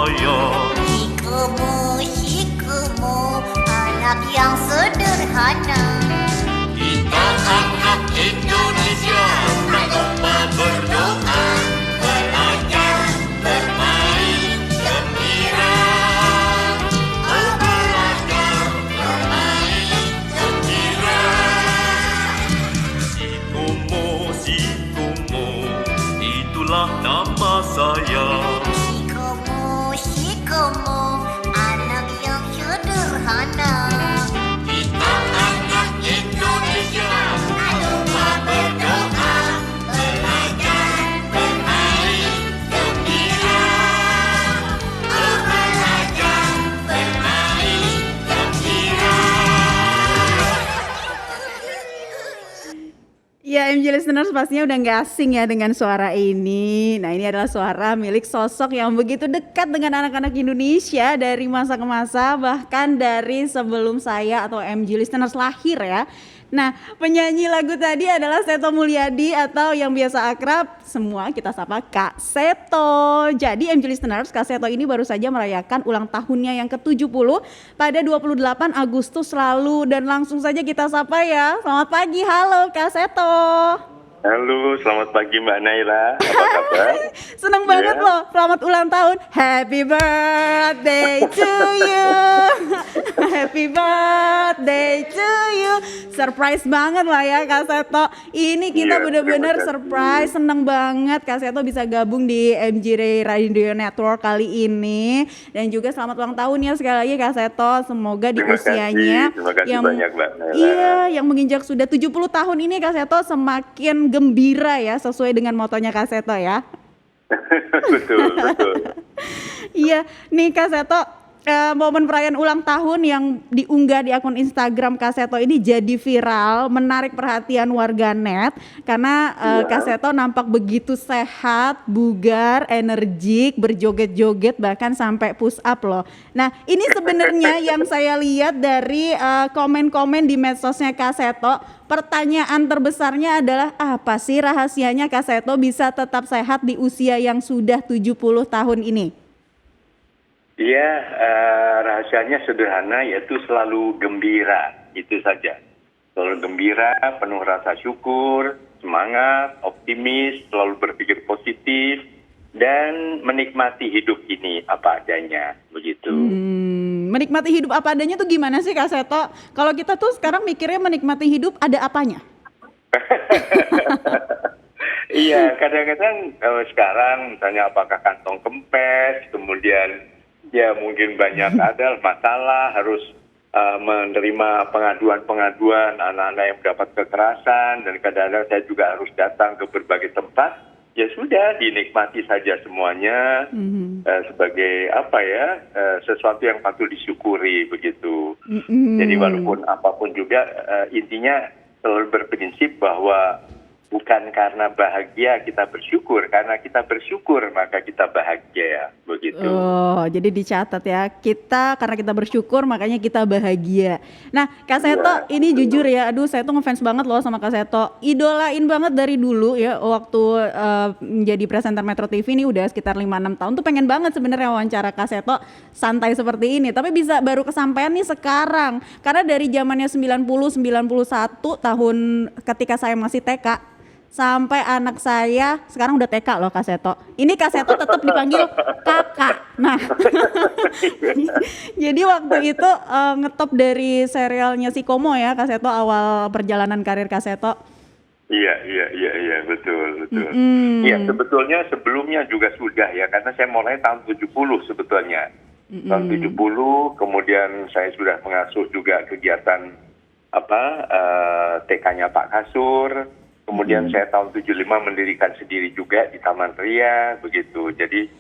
saya. Siku-siku, anak yang sederhana. Kita anak Indonesia berlomba berdoa, belajar, bermain gembira. Oh belajar, bermain gembira. Sikomo, itulah nama saya. Siku-siku, anak yang sederhana. Kita anak Indonesia berlomba berdoa, belajar, bermain gembira. Oh belajar, bermain gembira. Ya, MJ listeners pastinya udah nggak asing ya dengan suara ini. Nah, ini adalah suara milik sosok yang begitu dekat dengan anak-anak Indonesia dari masa ke masa, bahkan dari sebelum saya atau MJ listeners lahir ya. Nah, penyanyi lagu tadi adalah Seto Mulyadi atau yang biasa akrab semua kita sapa Kak Seto. Jadi MJ listeners, Kak Seto ini baru saja merayakan ulang tahunnya yang ke-70 pada 28 Agustus lalu dan langsung saja kita sapa ya. Selamat pagi, halo Kak Seto. Halo, selamat pagi Mbak Naila. Apa kabar? Seneng banget loh, selamat ulang tahun. Happy birthday to you. Happy birthday to you. Surprise banget lah ya Kak Seto. Ini kita Iya, bener-bener terima kasih. surprise, seneng banget Kak Seto bisa gabung di MJ Radio Network kali ini. Dan juga selamat ulang tahun ya sekali lagi Kak Seto. Semoga di Terima usianya kasih banyak Mbak Naila. Iya, yang menginjak sudah 70 tahun ini Kak Seto semakin gembira ya, sesuai dengan motonya Kak Seto ya. betul. Iya, nih Kak Seto, momen perayaan ulang tahun yang diunggah di akun Instagram Kak Seto ini jadi viral, menarik perhatian warganet karena Kak Seto nampak begitu sehat, bugar, energik, berjoget-joget bahkan sampai push up loh. Nah, ini sebenarnya yang saya lihat dari komen-komen di medsosnya Kak Seto, pertanyaan terbesarnya adalah apa sih rahasianya Kak Seto bisa tetap sehat di usia yang sudah 70 tahun ini? Iya, rahasianya sederhana yaitu selalu gembira, itu saja. Selalu gembira, penuh rasa syukur, semangat, optimis, selalu berpikir positif, dan menikmati hidup ini apa adanya, begitu. Menikmati hidup apa adanya tuh gimana sih Kak Seto? Kalau kita tuh sekarang mikirnya menikmati hidup ada apanya? Iya, kadang-kadang sekarang misalnya apakah kantong kempes, kemudian ya mungkin banyak ada masalah, harus menerima pengaduan-pengaduan anak-anak yang mendapat kekerasan, dan kadang-kadang saya juga harus datang ke berbagai tempat. Ya sudah, dinikmati saja semuanya sebagai apa ya, sesuatu yang patut disyukuri begitu. Jadi walaupun apapun juga intinya selalu berprinsip bahwa bukan karena bahagia kita bersyukur, karena kita bersyukur maka kita bahagia, begitu. Oh, jadi dicatat ya. Karena kita bersyukur makanya kita bahagia. Nah, Kak Seto ini jujur ya, aduh saya tuh ngefans banget loh sama Kak Seto. Idolain banget dari dulu ya, waktu menjadi presenter Metro TV ini udah sekitar 5-6 tahun tuh pengen banget sebenarnya wawancara Kak Seto santai seperti ini. Tapi bisa baru kesampaian nih sekarang. Karena dari zamannya 90-91 tahun ketika saya masih TK, sampai anak saya sekarang udah TK loh Kak Seto. Ini Kak Seto tetap dipanggil kakak. Nah, jadi waktu itu ngetop dari serialnya Sikomo ya Kak Seto, awal perjalanan karir Kak Seto. Iya, betul. Iya, sebetulnya sebelumnya juga sudah ya, karena saya mulai tahun 70 sebetulnya. Tahun 70, kemudian saya sudah mengasuh juga kegiatan TK-nya Pak Kasur. Kemudian saya tahun 75 mendirikan sendiri juga di Taman Ria, begitu. Jadi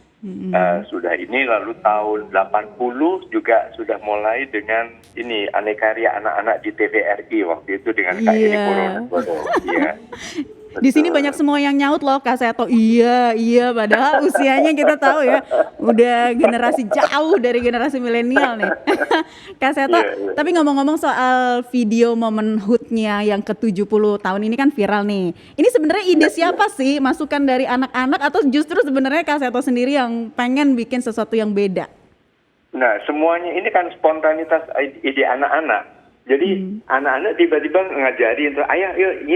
sudah ini, lalu tahun 80 juga sudah mulai dengan ini Aneka Ria anak-anak di TVRI waktu itu dengan Kak Edi Purwono. Iya. Di sini banyak semua yang nyaut loh Kak Seto. Iya, iya padahal usianya kita tahu ya udah generasi jauh dari generasi milenial nih. Kak Seto, Iya, iya. tapi ngomong-ngomong soal video momen HUT-nya yang ke-70 tahun ini kan viral nih. Ini sebenarnya ide siapa sih? Masukan dari anak-anak atau justru sebenarnya Kak Seto sendiri yang pengen bikin sesuatu yang beda? Nah, semuanya ini kan spontanitas ide anak-anak. Jadi anak-anak tiba-tiba ngajari untuk ayah yuk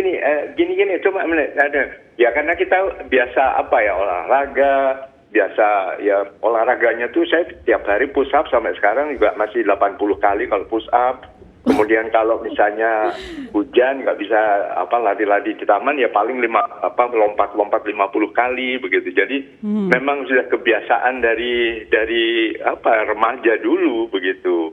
gini coba ada ya karena kita biasa olahraga biasa ya olahraganya tuh saya tiap hari push up sampai sekarang juga masih 80 kali kalau push up. Kemudian kalau misalnya hujan nggak bisa lari-lari di taman ya paling lompat-lompat 50 kali begitu. Jadi memang sudah kebiasaan dari remaja dulu begitu.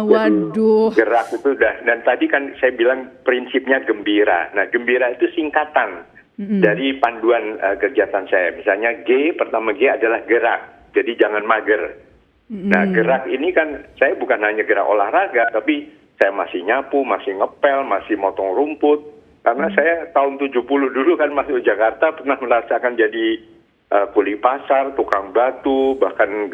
Waduh. Jadi, gerak itu dan tadi kan saya bilang prinsipnya gembira. Nah, gembira itu singkatan dari panduan kegiatan saya. Misalnya pertama G adalah gerak. Jadi jangan mager. Nah, gerak ini kan saya bukan hanya gerak olahraga tapi saya masih nyapu, masih ngepel, masih motong rumput. Karena saya tahun 70 dulu kan masuk Jakarta pernah merasakan jadi kuli pasar, tukang batu, bahkan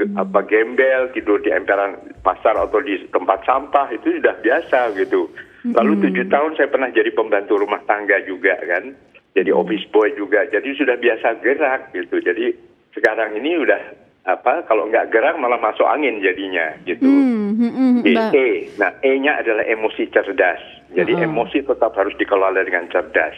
gembel, tidur di emperan pasar atau di tempat sampah itu sudah biasa gitu. Lalu 7 tahun saya pernah jadi pembantu rumah tangga juga kan. Jadi office boy juga. Jadi sudah biasa gerak gitu. Jadi sekarang ini udah kalau nggak gerak malah masuk angin jadinya gitu. Nah, E-nya adalah emosi cerdas. Jadi emosi tetap harus dikelola dengan cerdas.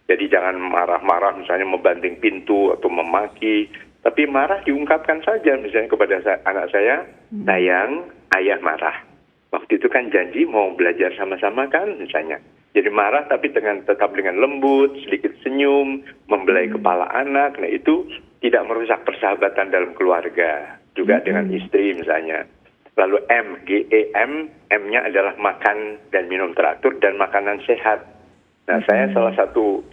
Jadi jangan marah-marah misalnya membanting pintu atau memaki. Tapi marah diungkapkan saja misalnya kepada anak saya, sayang, ayah marah. Waktu itu kan janji mau belajar sama-sama kan misalnya. Jadi marah tapi tetap dengan lembut, sedikit senyum, membelai kepala anak. Nah itu tidak merusak persahabatan dalam keluarga. Juga dengan istri misalnya. Lalu M, G-E-M, M-nya adalah makan dan minum teratur dan makanan sehat. Nah saya salah satu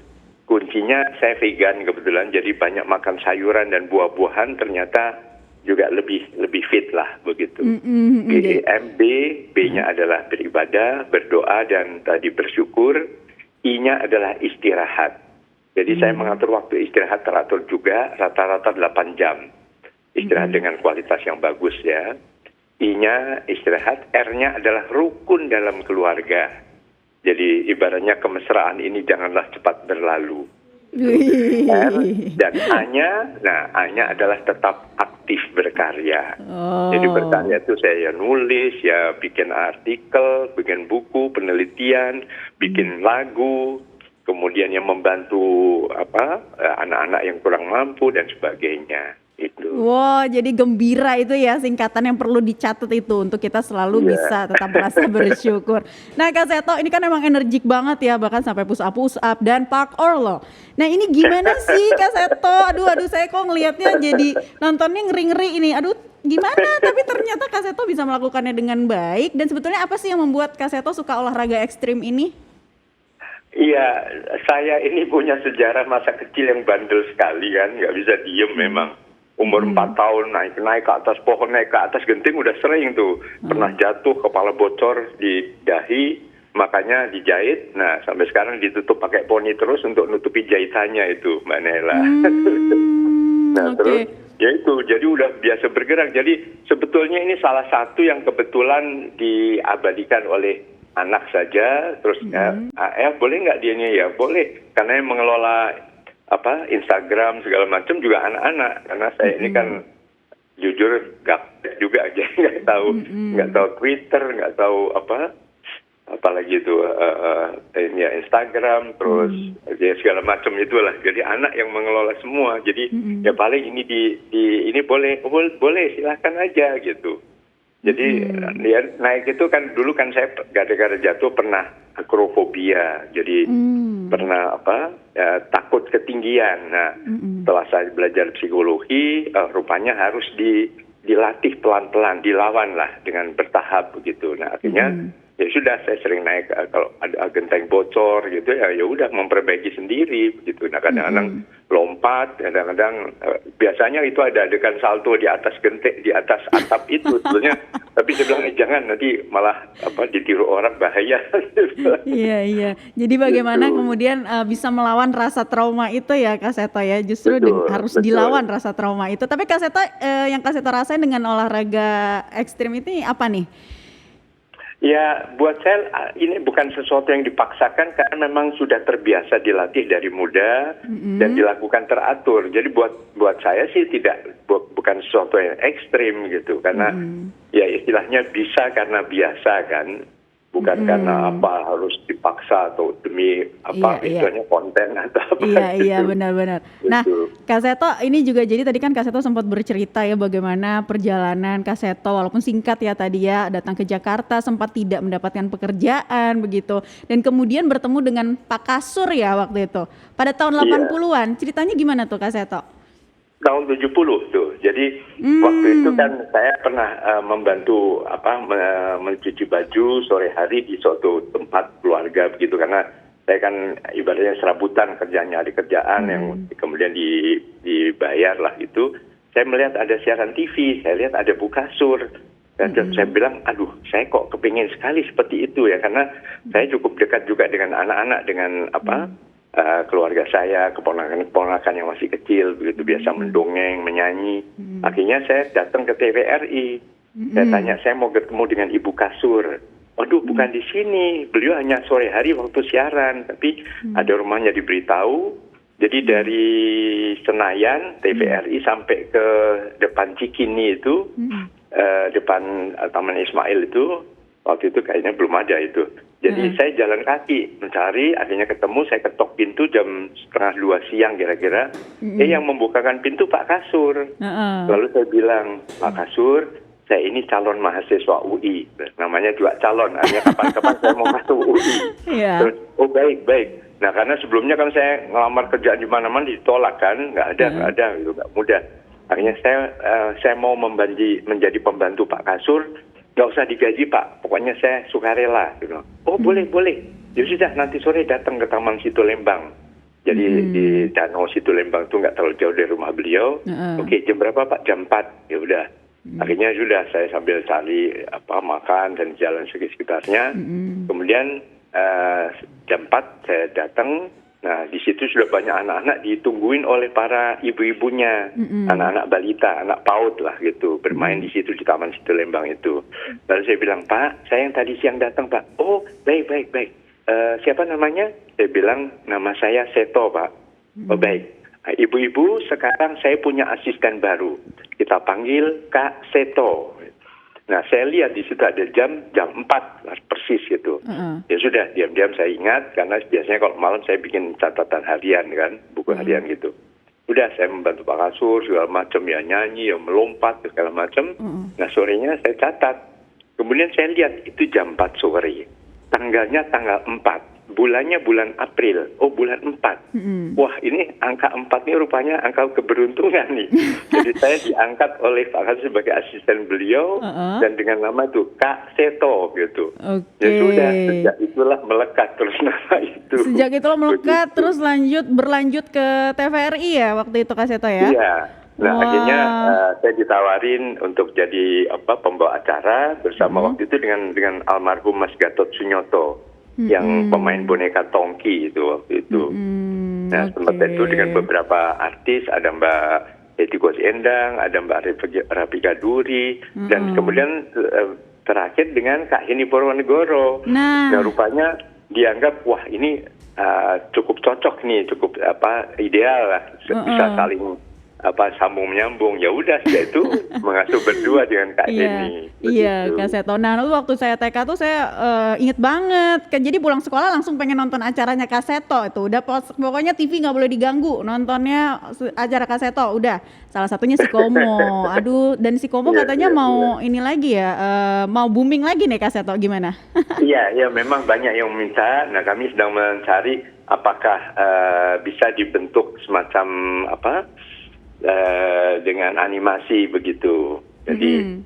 kuncinya saya vegan kebetulan. Jadi banyak makan sayuran dan buah-buahan ternyata juga lebih fit lah begitu. G-E-M-B, B-nya adalah beribadah, berdoa dan tadi bersyukur. I-nya adalah istirahat. Jadi saya mengatur waktu istirahat teratur juga, rata-rata 8 jam. Istirahat dengan kualitas yang bagus ya. I-nya istirahat, R-nya adalah rukun dalam keluarga. Jadi ibaratnya kemesraan ini janganlah cepat berlalu. R dan A-nya, A-nya adalah tetap aktif berkarya. Jadi berkarya itu saya nulis, ya bikin artikel, bikin buku, penelitian, bikin lagu, kemudian yang membantu anak-anak yang kurang mampu dan sebagainya. Itu. Wow, jadi gembira itu ya singkatan yang perlu dicatat itu untuk kita selalu bisa tetap merasa bersyukur. Nah Kak Seto ini kan emang energik banget ya, bahkan sampai push up dan parkour loh. Nah ini gimana sih Kak Seto? Aduh saya kok ngelihatnya jadi nontonnya ngeri-ngeri ini. Aduh gimana? Tapi ternyata Kak Seto bisa melakukannya dengan baik. Dan sebetulnya apa sih yang membuat Kak Seto suka olahraga ekstrim ini? Iya, saya ini punya sejarah masa kecil yang bandel sekali kan, nggak bisa diem memang. Umur 4 tahun naik ke atas pohon, naik ke atas genting udah sering tuh. Pernah jatuh, kepala bocor di dahi, makanya dijahit. Nah sampai sekarang ditutup pakai poni terus untuk nutupi jahitannya itu Mbak Nela. Terus ya itu, jadi udah biasa bergerak. Jadi sebetulnya ini salah satu yang kebetulan diabadikan oleh anak saja. Terus boleh nggak dia ya? Boleh, karena yang mengelola Instagram segala macam juga anak-anak, karena saya ini kan jujur gaptek juga aja, nggak tahu Twitter, nggak tahu apalagi itu Instagram, terus ya segala macam itulah. Jadi anak yang mengelola semua. Jadi ya paling ini ini boleh silakan aja gitu. Jadi ya, naik itu kan dulu kan saya gara-gara jatuh pernah akrofobia. Jadi pernah takut ketinggian. Nah, setelah saya belajar psikologi, rupanya harus dilatih pelan-pelan, dilawan lah dengan bertahap begitu. Nah, akhirnya ya sudah saya sering naik kalau ada genteng bocor gitu ya udah memperbaiki sendiri begitu. Nah, kadang-kadang lompat, kadang-kadang biasanya itu ada adegan salto di atas gentek, di atas atap itu sebetulnya. Tapi saya bilang jangan, nanti malah ditiru orang, bahaya. Iya. Jadi bagaimana Gitu. kemudian bisa melawan rasa trauma itu ya Kak Seto ya. Justru harus Betul. dilawan rasa trauma itu. Tapi Kak Seto, yang Kak Seto rasain dengan olahraga ekstrim ini apa nih? Ya, buat saya ini bukan sesuatu yang dipaksakan karena memang sudah terbiasa dilatih dari muda dan dilakukan teratur. Jadi buat saya sih bukan sesuatu yang ekstrim gitu, karena ya istilahnya bisa karena biasa kan, bukan karena harus dipaksa atau demi istilahnya konten atau apa. Iya, gitu. benar-benar. Nah, Gitu. Kak Seto ini juga jadi tadi kan Kak Seto sempat bercerita ya bagaimana perjalanan Kak Seto walaupun singkat ya tadi ya datang ke Jakarta, sempat tidak mendapatkan pekerjaan begitu dan kemudian bertemu dengan Pak Kasur ya waktu itu. Pada tahun 80-an, ceritanya gimana tuh Kak Seto? Tahun 70 tuh. Jadi waktu itu kan saya pernah membantu mencuci baju sore hari di suatu tempat keluarga begitu, karena saya kan ibaratnya serabutan kerjanya, ada kerjaan yang kemudian dibayar lah gitu. Saya melihat ada siaran TV, saya lihat ada Bu Kasur. Dan saya bilang, aduh, saya kok kepingin sekali seperti itu ya, karena saya cukup dekat juga dengan anak-anak, dengan keluarga saya, keponakan yang masih kecil, begitu biasa mendongeng, menyanyi. Akhirnya saya datang ke TVRI. Saya tanya, saya mau ketemu dengan Ibu Kasur. Waduh, bukan di sini. Beliau hanya sore hari waktu siaran, tapi ada rumahnya diberitahu. Jadi dari Senayan, TVRI sampai ke depan Cikini itu, depan Taman Ismail itu, waktu itu kayaknya belum ada itu. Jadi saya jalan kaki mencari, akhirnya ketemu, saya ketok pintu jam 1:30 siang kira-kira. Yang membukakan pintu Pak Kasur. Lalu saya bilang, Pak Kasur, saya ini calon mahasiswa UI. Namanya juga calon, artinya kapan-kapan saya mau masuk UI. Terus, oh baik. Nah karena sebelumnya kan saya ngelamar kerjaan di mana-mana ditolak kan, nggak ada, gitu, nggak mudah. Akhirnya saya mau menjadi pembantu Pak Kasur. Nggak usah digaji Pak, pokoknya saya sukarela. Gitu. Oh boleh. Ya sudah, nanti sore datang ke Taman Situ Lembang. Jadi di Danau Situ Lembang itu nggak terlalu jauh dari rumah beliau. Oke, jam berapa Pak? Jam 4. Ya udah. Akhirnya sudah saya sambil cari makan dan jalan sekitarnya. Kemudian jam 4 saya datang. Nah, di situ sudah banyak anak-anak ditungguin oleh para ibu-ibunya, anak-anak balita, anak PAUD lah gitu, bermain di situ di Taman Situ Lembang itu. Lalu saya bilang, Pak, saya yang tadi siang datang, Pak. Oh, baik. Siapa namanya? Saya bilang, nama saya Seto, Pak. Oh, baik. Nah, ibu-ibu, sekarang saya punya asisten baru. Kita panggil Kak Seto. Nah, saya lihat di situ ada jam 4 persis gitu. Ya sudah, diam-diam saya ingat, karena biasanya kalau malam saya bikin catatan harian kan, buku harian gitu. Udah, saya membantu Pak Kasur segala macam, ya nyanyi, ya melompat segala macam. Nah, sorenya saya catat. Kemudian saya lihat itu jam 4 sore. Tanggalnya tanggal 4. Bulannya bulan April. Oh, bulan 4. Wah, ini angka 4 ini rupanya angka keberuntungan nih. Jadi saya diangkat oleh Pak Kasur sebagai asisten beliau dan dengan nama itu Kak Seto gitu. Ya sudah, sejak itulah melekat terus nama itu. Sejak itulah melekat terus berlanjut ke TVRI ya waktu itu Kak Seto ya? Iya. Nah, akhirnya saya ditawarin untuk jadi pembawa acara bersama waktu itu dengan almarhum Mas Gatot Sunyoto. Yang pemain boneka Tongki itu waktu itu. Nah, sempat itu dengan beberapa artis, ada Mbak Hetty Koes Endang, ada Mbak Rafika Duri, dan kemudian terakhir dengan Kak Heni Purwonegoro. Nah, rupanya dianggap, wah ini cukup cocok nih, cukup ideal lah, bisa saling sambung menyambung. Ya udah, saya itu mengasuh berdua dengan Kak Heni. Iya, Kak Seto. Nah, lalu waktu saya TK tuh saya inget banget. Jadi pulang sekolah langsung pengen nonton acaranya Kak Seto itu. Udah pokoknya TV nggak boleh diganggu. Nontonnya acara Kak Seto. Udah. Salah satunya si Komo. Aduh, dan si Komo katanya mau ini lagi ya, mau booming lagi nih Kak Seto. Gimana? Iya, memang banyak yang meminta. Nah, kami sedang mencari apakah bisa dibentuk semacam dengan animasi begitu. Jadi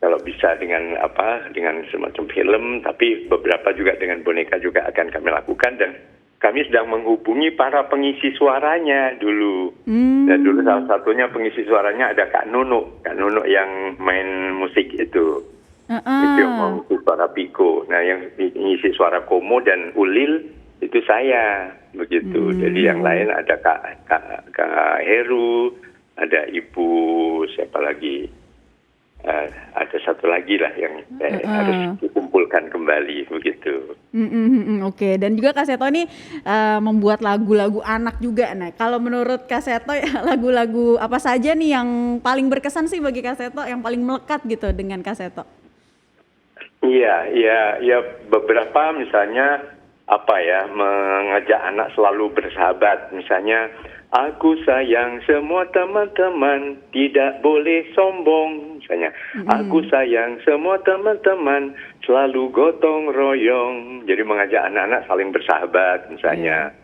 kalau bisa dengan semacam film, tapi beberapa juga dengan boneka juga akan kami lakukan, dan kami sedang menghubungi para pengisi suaranya dulu. Dan dulu salah satunya pengisi suaranya ada Kak Nunuk yang main musik itu. Itu yang mengisi suara Piko. Nah, yang mengisi suara Komo dan Ulil itu saya, begitu. Jadi yang lain ada Kak Heru, ada Ibu siapa lagi? Ada satu lagi lah yang harus dikumpulkan kembali begitu. Oke. Dan juga Kak Seto ini membuat lagu-lagu anak juga. Nah, kalau menurut Kak Seto ya, lagu-lagu apa saja nih yang paling berkesan sih bagi Kak Seto, yang paling melekat gitu dengan Kak Seto? Iya, beberapa misalnya mengajak anak selalu bersahabat, misalnya aku sayang semua teman-teman, tidak boleh sombong, misalnya aku sayang semua teman-teman, selalu gotong royong. Jadi mengajak anak-anak saling bersahabat misalnya.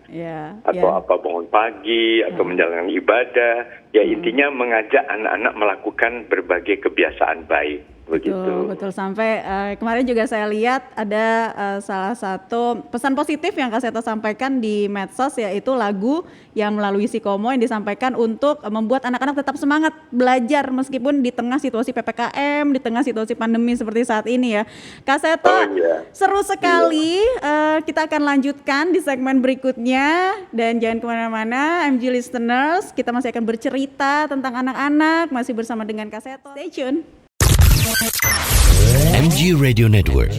Atau bangun pagi atau menjalankan ibadah, ya intinya mengajak anak-anak melakukan berbagai kebiasaan baik. Begitu. Betul. Sampai kemarin juga saya lihat ada salah satu pesan positif yang Kak Seto sampaikan di medsos, yaitu lagu yang melalui Sikomo yang disampaikan untuk membuat anak-anak tetap semangat belajar meskipun di tengah situasi PPKM, di tengah situasi pandemi seperti saat ini ya. Kak Seto, seru sekali. Kita akan lanjutkan di segmen berikutnya dan jangan kemana-mana, MG listeners. Kita masih akan bercerita tentang anak-anak masih bersama dengan Kak Seto. Stay tune. MG Radio Network,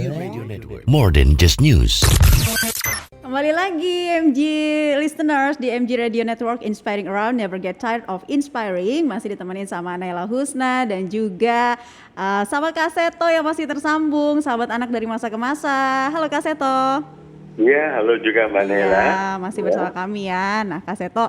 more than just news. Kembali lagi MG listeners di MG Radio Network, Inspiring Around, Never Get Tired of Inspiring. Masih ditemenin sama Naila Husna dan juga sama Kak Seto yang masih tersambung, sahabat anak dari masa ke masa. Halo Kak Seto. Iya, halo juga Mbak Naila. Masih bersama kami ya. Nah Kak Seto,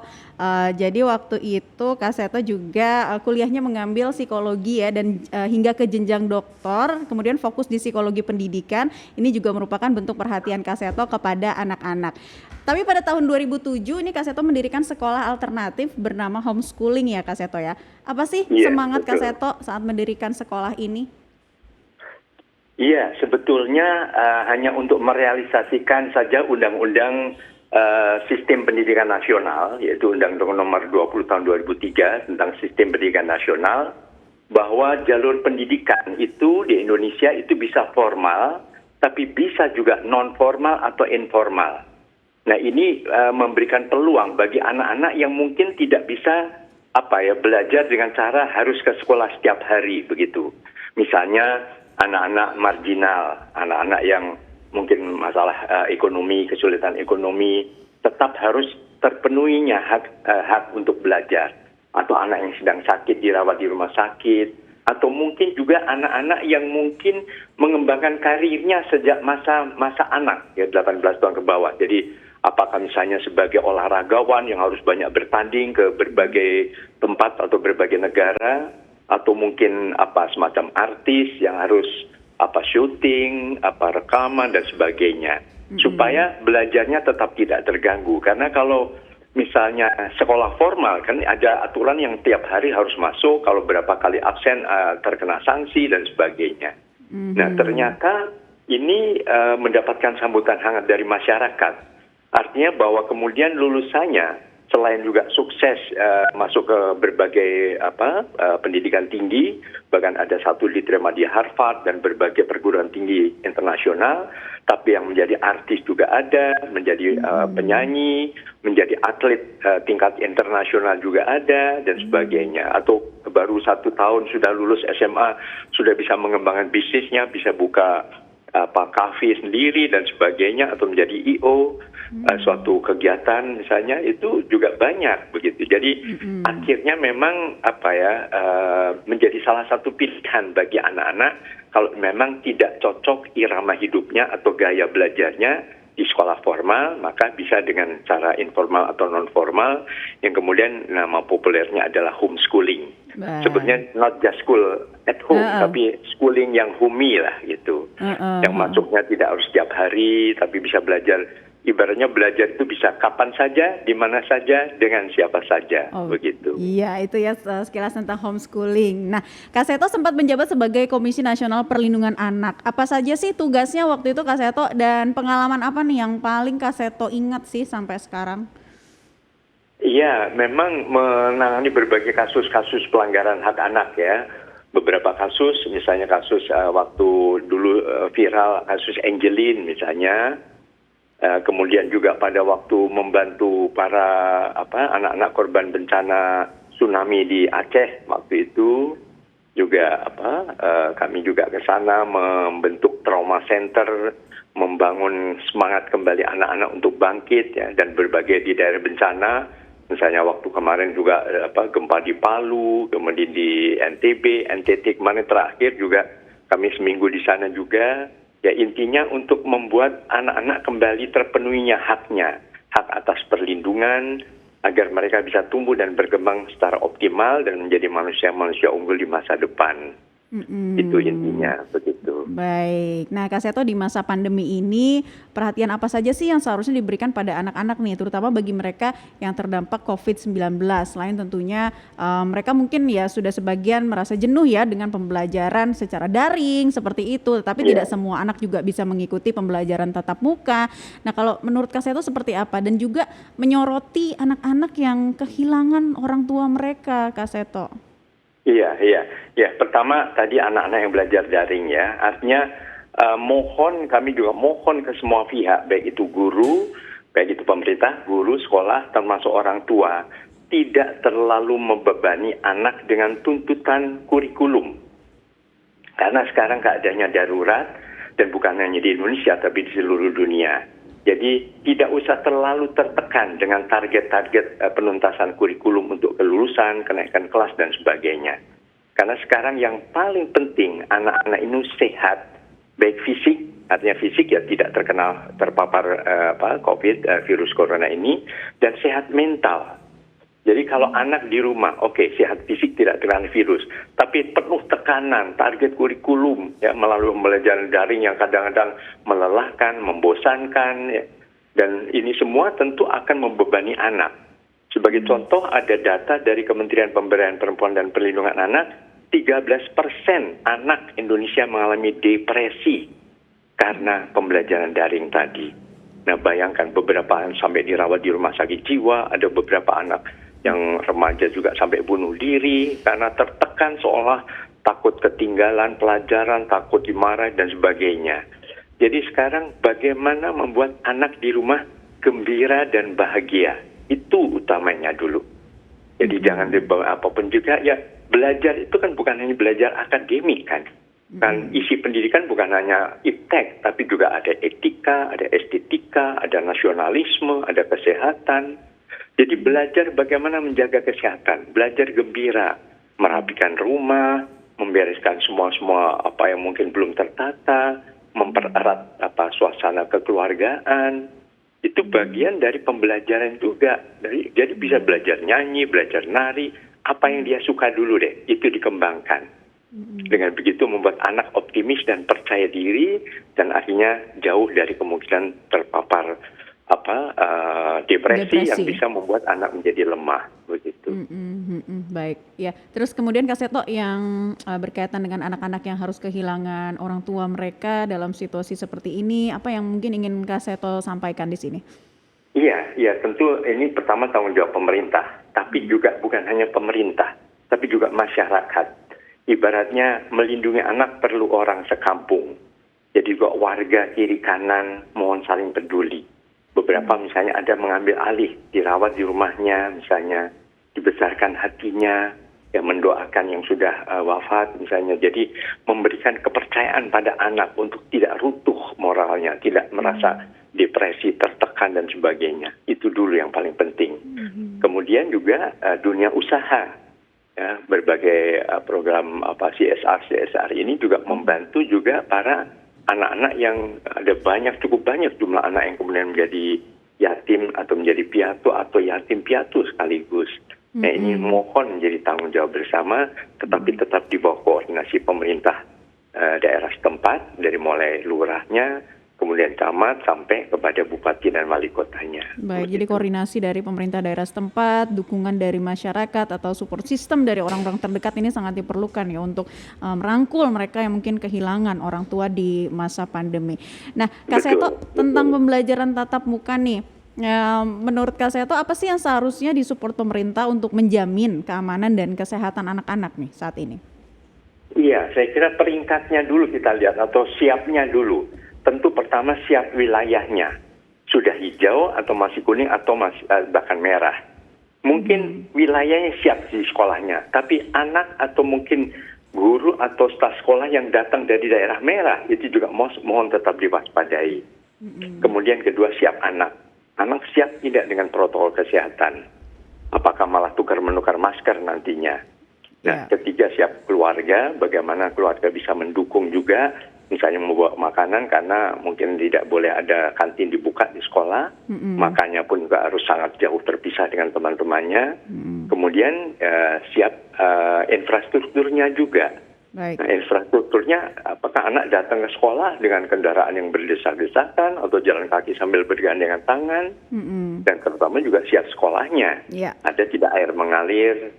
jadi waktu itu Kak Seto juga kuliahnya mengambil psikologi ya, dan hingga ke jenjang doktor, kemudian fokus di psikologi pendidikan. Ini juga merupakan bentuk perhatian Kak Seto kepada anak-anak. Tapi pada tahun 2007 ini Kak Seto mendirikan sekolah alternatif bernama homeschooling ya Kak Seto ya. Apa sih semangat Kak Seto saat mendirikan sekolah ini? Iya, sebetulnya hanya untuk merealisasikan saja undang-undang sistem pendidikan nasional, yaitu Undang-Undang Nomor 20 Tahun 2003 tentang sistem pendidikan nasional, bahwa jalur pendidikan itu di Indonesia itu bisa formal, tapi bisa juga non formal atau informal. Nah, ini memberikan peluang bagi anak-anak yang mungkin tidak bisa belajar dengan cara harus ke sekolah setiap hari begitu. Misalnya anak-anak marginal, anak-anak yang mungkin masalah ekonomi, kesulitan ekonomi, tetap harus terpenuhinya hak untuk belajar. Atau anak yang sedang sakit dirawat di rumah sakit, atau mungkin juga anak-anak yang mungkin mengembangkan karirnya sejak masa anak, ya 18 tahun ke bawah. Jadi apakah misalnya sebagai olahragawan yang harus banyak bertanding ke berbagai tempat atau berbagai negara, atau mungkin semacam artis yang harus syuting, rekaman dan sebagainya, supaya belajarnya tetap tidak terganggu. Karena kalau misalnya sekolah formal kan ada aturan yang tiap hari harus masuk, kalau berapa kali absen terkena sanksi dan sebagainya. Nah, ternyata ini mendapatkan sambutan hangat dari masyarakat. Artinya bahwa kemudian lulusannya selain juga sukses masuk ke berbagai pendidikan tinggi, bahkan ada satu diterima di Harvard dan berbagai perguruan tinggi internasional, tapi yang menjadi artis juga ada, menjadi penyanyi, menjadi atlet tingkat internasional juga ada dan sebagainya. Atau baru 1 tahun sudah lulus SMA, sudah bisa mengembangkan bisnisnya, bisa buka kafe sendiri dan sebagainya, atau menjadi IO suatu kegiatan misalnya, itu juga banyak begitu. Jadi akhirnya memang menjadi salah satu pilihan bagi anak-anak kalau memang tidak cocok irama hidupnya atau gaya belajarnya di sekolah formal, maka bisa dengan cara informal atau non formal, yang kemudian nama populernya adalah homeschooling. Sebetulnya not just school at home, tapi schooling yang homey lah gitu. Yang masuknya tidak harus setiap hari, tapi bisa belajar ibaratnya belajar itu bisa kapan saja, di mana saja, dengan siapa saja, Oh, begitu. iya itu ya sekilas tentang homeschooling. Nah, Kak Seto sempat menjabat sebagai Komisi Nasional Perlindungan Anak. Apa saja sih tugasnya waktu itu Kak Seto dan pengalaman apa nih yang paling Kak Seto ingat sih sampai sekarang? Iya, memang menangani berbagai kasus-kasus pelanggaran hak anak ya. Beberapa kasus, misalnya kasus waktu dulu viral kasus Angelin misalnya. Kemudian juga pada waktu membantu para anak-anak korban bencana tsunami di Aceh waktu itu juga kami juga ke sana membentuk trauma center, membangun semangat kembali anak-anak untuk bangkit ya, dan berbagai di daerah bencana. Misalnya waktu kemarin juga gempa di Palu, kemudian di NTB, NTT kemarin terakhir juga kami seminggu di sana juga. Ya intinya untuk membuat anak-anak kembali terpenuhinya haknya, hak atas perlindungan, agar mereka bisa tumbuh dan berkembang secara optimal dan menjadi manusia-manusia unggul di masa depan. Itu intinya, begitu. Baik, nah Kak Seto di masa pandemi ini perhatian apa saja sih yang seharusnya diberikan pada anak-anak nih, terutama bagi mereka yang terdampak COVID-19. Selain tentunya mereka mungkin ya sudah sebagian merasa jenuh ya dengan pembelajaran secara daring seperti itu, tetapi tidak semua anak juga bisa mengikuti pembelajaran tatap muka. Nah kalau menurut Kak Seto seperti apa? Dan juga menyoroti anak-anak yang kehilangan orang tua mereka, Kak Seto. Iya. Pertama tadi anak-anak yang belajar daring ya, artinya kami juga mohon ke semua pihak, baik itu guru, baik itu pemerintah, guru, sekolah, termasuk orang tua, tidak terlalu membebani anak dengan tuntutan kurikulum. Karena sekarang keadaannya darurat, dan bukan hanya di Indonesia, tapi di seluruh dunia. Jadi tidak usah terlalu tertekan dengan target-target penuntasan kurikulum untuk kelulusan, kenaikan kelas, dan sebagainya. Karena sekarang yang paling penting anak-anak ini sehat, baik fisik, artinya fisik ya tidak terpapar COVID, virus corona ini, dan sehat mental. Jadi kalau anak di rumah, oke, sehat fisik tidak terkena virus, tapi penuh tekanan, target kurikulum ya melalui pembelajaran daring yang kadang-kadang melelahkan, membosankan, ya. Dan ini semua tentu akan membebani anak. Sebagai contoh ada data dari Kementerian Pemberdayaan Perempuan dan Perlindungan Anak, 13% anak Indonesia mengalami depresi karena pembelajaran daring tadi. Nah bayangkan beberapa sampai dirawat di rumah sakit jiwa, ada beberapa anak yang remaja juga sampai bunuh diri karena tertekan seolah takut ketinggalan pelajaran, takut dimarahi dan sebagainya. Jadi sekarang bagaimana membuat anak di rumah gembira dan bahagia, itu utamanya dulu. Jadi jangan dibawa apapun juga ya, belajar itu kan bukan hanya belajar akademik kan. Kan isi pendidikan bukan hanya iptek, tapi juga ada etika, ada estetika, ada nasionalisme, ada kesehatan. Jadi belajar bagaimana menjaga kesehatan, belajar gembira, merapikan rumah, membereskan semua apa yang mungkin belum tertata, mempererat suasana kekeluargaan. Itu bagian dari pembelajaran juga. Jadi bisa belajar nyanyi, belajar nari, apa yang dia suka dulu deh, itu dikembangkan. Dengan begitu membuat anak optimis dan percaya diri dan akhirnya jauh dari kemungkinan terpapar depresi yang bisa membuat anak menjadi lemah begitu. Baik, ya. Terus kemudian Kak Seto yang berkaitan dengan anak-anak yang harus kehilangan orang tua mereka dalam situasi seperti ini, apa yang mungkin ingin Kak Seto sampaikan di sini? Iya, tentu ini pertama tanggung jawab pemerintah, tapi juga bukan hanya pemerintah, tapi juga masyarakat. Ibaratnya melindungi anak perlu orang sekampung. Jadi juga warga kiri kanan mohon saling peduli. Beberapa misalnya ada mengambil alih, dirawat di rumahnya, misalnya dibesarkan hatinya, ya mendoakan yang sudah wafat misalnya. Jadi memberikan kepercayaan pada anak untuk tidak runtuh moralnya, tidak merasa depresi, tertekan dan sebagainya. Itu dulu yang paling penting. Kemudian juga dunia usaha, ya, berbagai program CSR ini juga membantu juga para anak-anak yang ada cukup banyak jumlah anak yang kemudian menjadi yatim atau menjadi piatu atau yatim piatu sekaligus. Nah ini mohon menjadi tanggung jawab bersama, tetapi tetap di bawah koordinasi pemerintah daerah setempat, dari mulai lurahnya, kemudian kemudian camat, sampai kepada bupati dan wali kotanya. Baik, jadi koordinasi dari pemerintah daerah setempat, dukungan dari masyarakat atau support system dari orang-orang terdekat ini sangat diperlukan ya untuk merangkul mereka yang mungkin kehilangan orang tua di masa pandemi. Nah, Kak Seto, tentang pembelajaran tatap muka nih, menurut Kak Seto apa sih yang seharusnya disupport pemerintah untuk menjamin keamanan dan kesehatan anak-anak nih saat ini? Iya, saya kira peringkatnya dulu kita lihat atau siapnya dulu. Tentu pertama siap wilayahnya. Sudah hijau atau masih kuning atau masih bahkan merah. Mungkin wilayahnya siap di sekolahnya, tapi anak atau mungkin guru atau staf sekolah yang datang dari daerah merah itu juga mohon tetap diwaspadai. Kemudian kedua, siap anak. Anak siap tidak dengan protokol kesehatan. Apakah malah tukar-menukar masker nantinya? Nah, ketiga, siap keluarga, bagaimana keluarga bisa mendukung juga, misalnya membawa makanan karena mungkin tidak boleh ada kantin dibuka di sekolah, makannya pun juga harus sangat jauh terpisah dengan teman-temannya. Kemudian siap infrastrukturnya juga. Baik. Nah, infrastrukturnya, apakah anak datang ke sekolah dengan kendaraan yang berdesak-desakan atau jalan kaki sambil bergandengan tangan, dan terutama juga siap sekolahnya. Ada tidak air mengalir,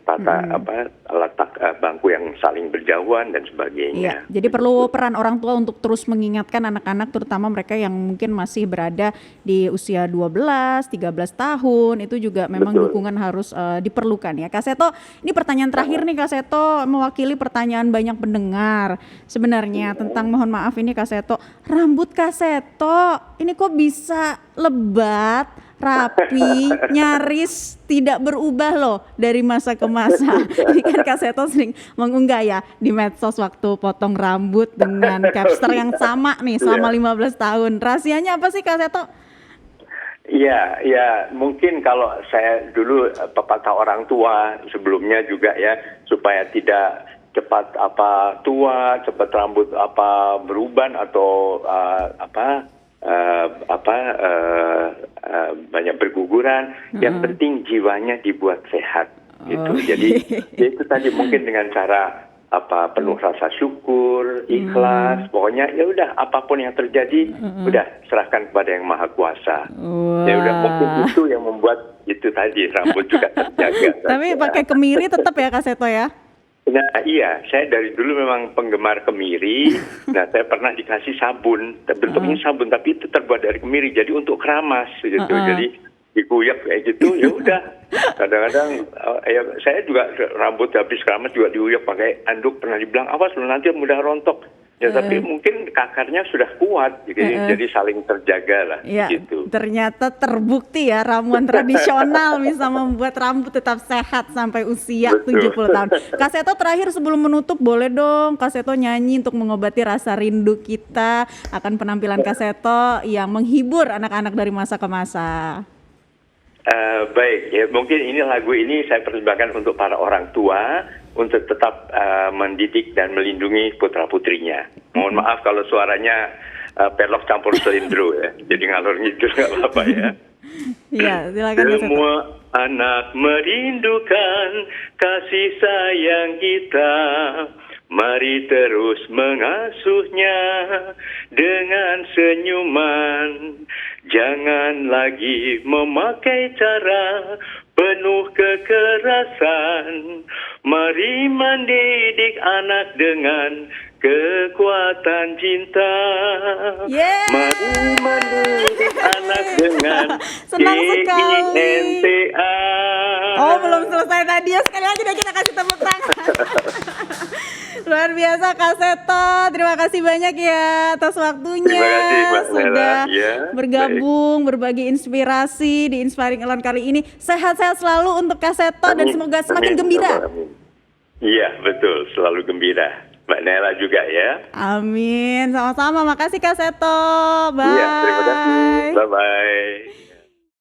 letak bangku yang saling berjauhan dan sebagainya. Jadi perlu peran orang tua untuk terus mengingatkan anak-anak, terutama mereka yang mungkin masih berada di usia 12, 13 tahun, itu juga memang dukungan harus diperlukan ya. Kak Seto, ini pertanyaan terakhir nih Kak Seto, mewakili pertanyaan banyak pendengar sebenarnya tentang, mohon maaf ini Kak Seto, rambut Kak Seto ini kok bisa lebat, rapi, nyaris tidak berubah loh dari masa ke masa. Ini kan Kak Seto sering mengunggah ya di medsos waktu potong rambut dengan capster yang sama nih selama 15 tahun. Rahasianya apa sih Kak Seto? Ya mungkin kalau saya dulu pepatah orang tua sebelumnya juga ya, supaya tidak cepat tua, cepat rambut beruban atau banyak berguguran. Yang penting jiwanya dibuat sehat gitu. Jadi itu tadi mungkin dengan cara penuh rasa syukur, ikhlas, pokoknya ya udah apapun yang terjadi udah serahkan kepada Yang Maha Kuasa. Ya udah, mungkin itu yang membuat itu tadi rambut juga terjaga. Tapi pakai kemiri tetap ya Kak Seto ya? Nah iya, saya dari dulu memang penggemar kemiri. Nah, saya pernah dikasih sabun, bentuknya sabun tapi itu terbuat dari kemiri, jadi untuk keramas gitu. Jadi dikuyak kayak gitu, ya udah. Kadang-kadang saya juga rambut habis keramas juga diuyak pakai anduk, pernah dibilang awas lu nanti mudah rontok. Ya tapi mungkin akarnya sudah kuat, jadi saling terjaga lah gitu. Ternyata terbukti ya ramuan tradisional bisa membuat rambut tetap sehat sampai usia 70 tahun. Kak Seto, terakhir sebelum menutup boleh dong Kak Seto nyanyi untuk mengobati rasa rindu kita akan penampilan Kak Seto yang menghibur anak-anak dari masa ke masa. Baik, ya mungkin ini lagu ini saya persembahkan untuk para orang tua untuk tetap mendidik dan melindungi putra-putrinya. Mohon maaf kalau suaranya pelok campur selindro ya, jadi ngalor ngidul nggak apa-apa ya. Iya, silakan. Semua anak merindukan kasih sayang kita. Mari terus mengasuhnya dengan senyuman. Jangan lagi memakai cara penuh kekerasan. Mari mendidik anak dengan kekuatan cinta. Mari mendidik anak dengan KINTA. Oh, belum selesai tadi ya, sekali lagi deh kita kasih tepuk tangan. Luar biasa Kak Seto, terima kasih banyak ya atas waktunya. Terima kasih Mbak sudah bergabung, baik. berbagi inspirasi di Inspiring Alone kali ini. Sehat-sehat selalu untuk Kak Seto dan semoga semakin gembira. Iya betul, selalu gembira. Mbak Nela juga ya. Amin, sama-sama. Makasih Kak Seto. Bye. Iya, terima kasih. Bye-bye.